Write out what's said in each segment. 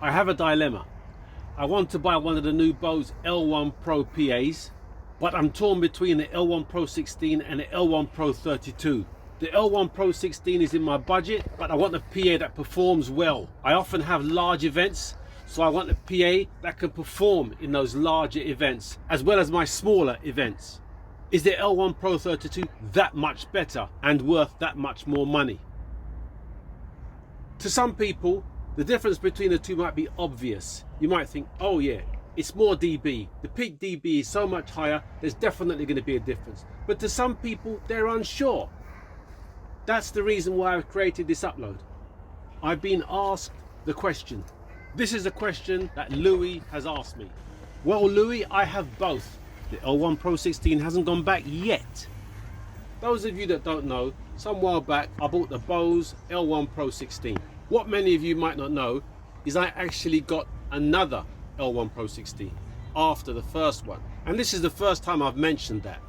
I have a dilemma. I want to buy one of the new Bose L1 Pro PAs, but I'm torn between the L1 Pro16 and the L1 Pro32. The L1 Pro16 is in my budget, but I want a PA that performs well. I often have large events, so I want a PA that can perform in those larger events, as well as my smaller events. Is the L1 Pro32 that much better and worth that much more money? To some people, the difference between the two might be obvious. You might think, oh yeah, it's more dB. The peak dB is so much higher, there's definitely going to be a difference. But to some people, they're unsure. That's the reason why I've created this upload. I've been asked the question. This is a question that Louis has asked me. Well, Louis, I have both. The L1 Pro16 hasn't gone back yet. Those of you that don't know, some while back I bought the Bose L1 Pro16. What many of you might not know is I actually got another L1 Pro16 after the first one. And this is the first time I've mentioned that.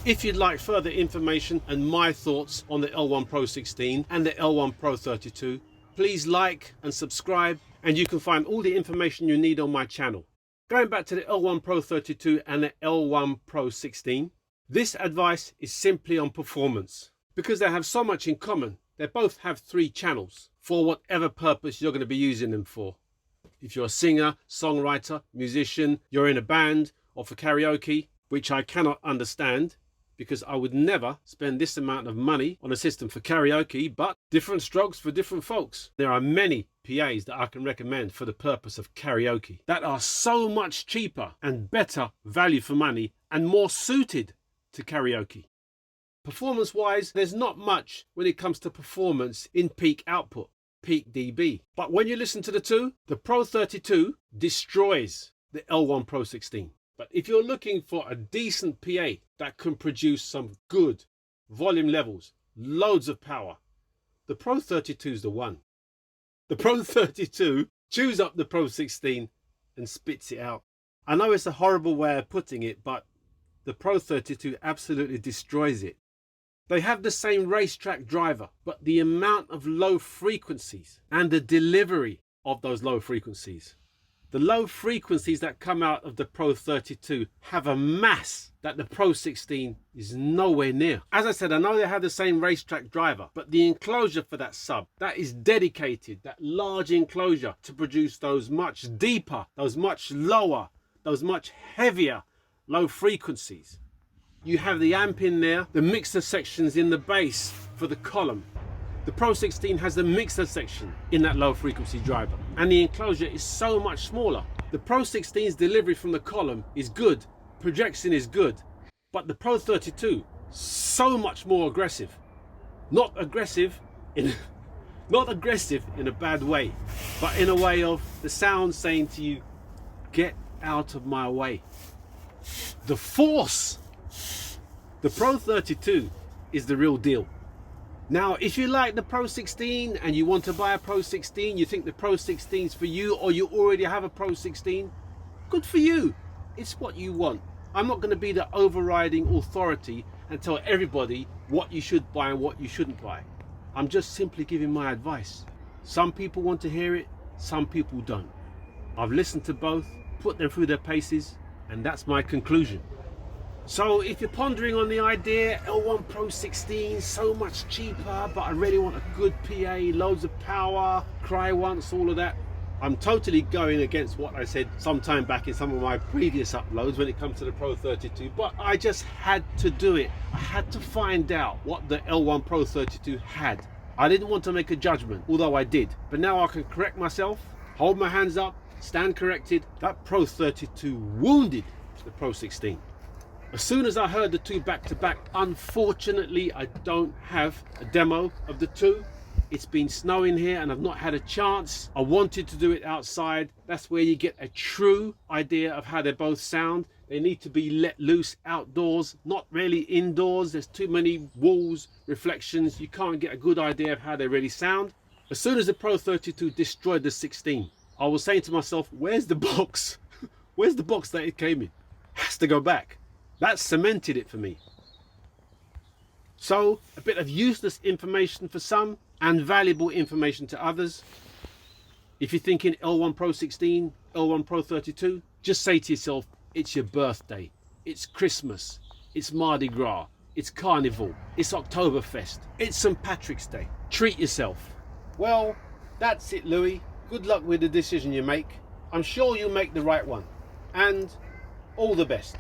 If you'd like further information and my thoughts on the L1 Pro16 and the L1 Pro32, please like and subscribe, and you can find all the information you need on my channel. Going back to the L1 Pro32 and the L1 Pro16, this advice is simply on performance. Because they have so much in common, they both have 3 channels for whatever purpose you're going to be using them for. If you're a singer, songwriter, musician, you're in a band, or for karaoke, which I cannot understand, because I would never spend this amount of money on a system for karaoke, but different strokes for different folks. There are many PAs that I can recommend for the purpose of karaoke that are so much cheaper and better value for money and more suited to karaoke. Performance wise, there's not much when it comes to performance in peak output, peak dB. But when you listen to the two, the Pro32 destroys the L1 Pro16. But if you're looking for a decent PA that can produce some good volume levels, loads of power, the Pro32 is the one. The Pro32 chews up the Pro16 and spits it out. I know it's a horrible way of putting it, but the Pro32 absolutely destroys it. They have the same racetrack driver, but the amount of low frequencies and the delivery of those low frequencies. The low frequencies that come out of the Pro32 have a mass that the Pro16 is nowhere near. As I said, I know they have the same racetrack driver, but the enclosure for that sub, that is dedicated, that large enclosure to produce those much deeper, those much lower, those much heavier low frequencies. You have the amp in there, the mixer sections in the bass for the column. The Pro16 has the mixer section in that low frequency driver, and the enclosure is so much smaller. The Pro16's delivery from the column is good, projection is good, but the Pro32 so much more aggressive. Not aggressive in a bad way, but in a way of the sound saying to you, get out of my way. The force. The Pro32 is the real deal. Now, if you like the Pro16 and you want to buy a Pro16, you think the Pro16 is for you, or you already have a Pro16, good for you. It's what you want. I'm not going to be the overriding authority and tell everybody what you should buy and what you shouldn't buy. I'm just simply giving my advice. Some people want to hear it, some people don't. I've listened to both, put them through their paces, and that's my conclusion. So if you're pondering on the idea, L1 Pro16, so much cheaper, but I really want a good PA, loads of power, cry once, all of that, I'm totally going against what I said sometime back in some of my previous uploads when it comes to the Pro32, but I just had to do it. I had to find out what the L1 Pro32 had. I didn't want to make a judgment, although I did, but now I can correct myself, hold my hands up, stand corrected. That Pro32 wounded the Pro16. As soon as I heard the two back to back, unfortunately I don't have a demo of the two. It's been snowing here and I've not had a chance. I wanted to do it outside. That's where you get a true idea of how they both sound. They need to be let loose outdoors, not really indoors. There's too many walls, reflections. You can't get a good idea of how they really sound. As soon as the Pro32 destroyed the 16, I was saying to myself, where's the box? Where's the box that it came in? Has to go back. That cemented it for me. So a bit of useless information for some and valuable information to others. If you're thinking L1 Pro 16, L1 Pro 32, just say to yourself, it's your birthday, it's Christmas, it's Mardi Gras, it's Carnival, it's Oktoberfest, it's St. Patrick's Day. Treat yourself. Well, that's it, Louis. Good luck with the decision you make. I'm sure you'll make the right one. And all the best.